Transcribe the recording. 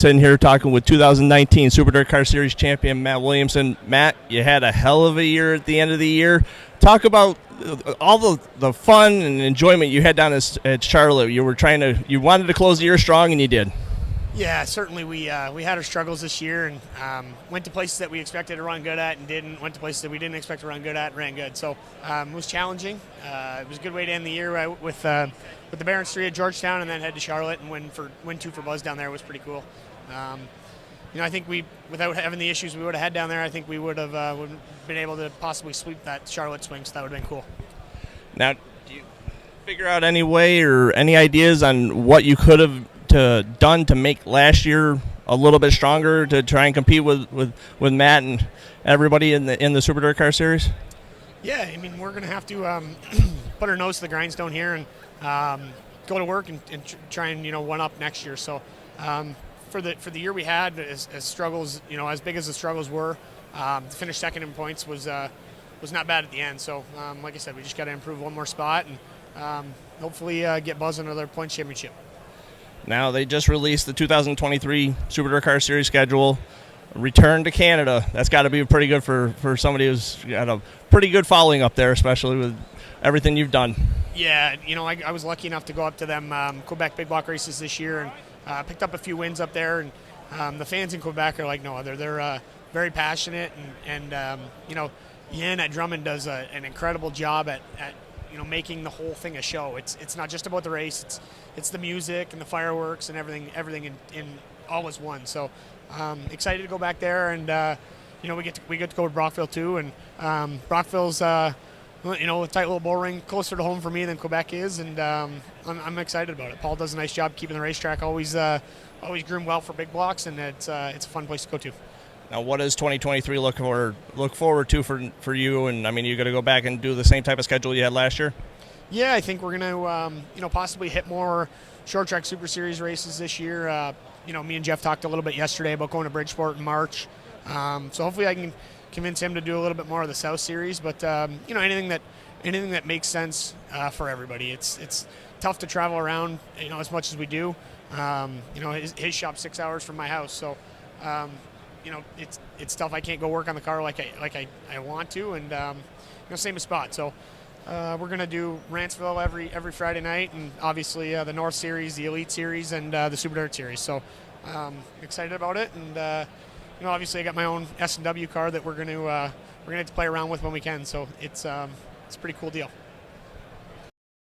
Sitting here talking with 2019 Super Dirt Car Series champion Matt Williamson. Matt, you had a hell of a year at the end of the year. Talk about all the fun and enjoyment you had down at Charlotte. You wanted to close the year strong, and you did. Yeah, certainly we had our struggles this year, and went to places that we expected to run good at and didn't. Went to places that we didn't expect to run good at and ran good. So it was challenging. It was a good way to end the year with the Barons 3 at Georgetown, and then head to Charlotte and win 2 for Buzz down there. It was pretty cool. I think without having the issues we would have had down there, I think we would have been able to possibly sweep that Charlotte swing, so that would have been cool. Now, do you figure out any way or any ideas on what you could have done to make last year a little bit stronger to try and compete with Matt and everybody in the Super Dirt Car Series? Yeah, I mean, we're going to have to put our nose to the grindstone here and go to work and try and one up next year. So for the year we had, as struggles, as big as the struggles were, to finish second in points was not bad at the end. So like I said, we just got to improve one more spot and hopefully get Buzz another points championship. Now they just released the 2023 Super Dirt Car Series schedule. Return to Canada. That's got to be pretty good for somebody who's got a pretty good following up there, especially with everything you've done. Yeah, I was lucky enough to go up to them Quebec Big Block races this year and picked up a few wins up there. And the fans in Quebec are like no other. They're very passionate and Ian at Drummond does an incredible job at making the whole thing a show. It's not just about the race. It's the music and the fireworks and everything in all as one. So excited to go back there, and we get to go to Brockville too. And Brockville's a tight little bull ring, closer to home for me than Quebec is, and I'm excited about it. Paul does a nice job keeping the racetrack always groomed well for big blocks, and it's a fun place to go to. Now, what does 2023 look forward to for you? And I mean, you got to go back and do the same type of schedule you had last year. Yeah, I think we're going to possibly hit more short track Super Series races this year. Me and Jeff talked a little bit yesterday about going to Bridgeport in March. So hopefully I can convince him to do a little bit more of the South Series. But anything that makes sense for everybody. It's tough to travel around as much as we do. His shop's 6 hours from my house, so. It's tough. I can't go work on the car like I want to, and same as Spot. So we're gonna do Rantsville every Friday night, and obviously the North Series, the Elite Series, and the Super Dirt Series. So excited about it, and obviously I got my own S&W car that we're gonna have to play around with when we can. So it's a pretty cool deal.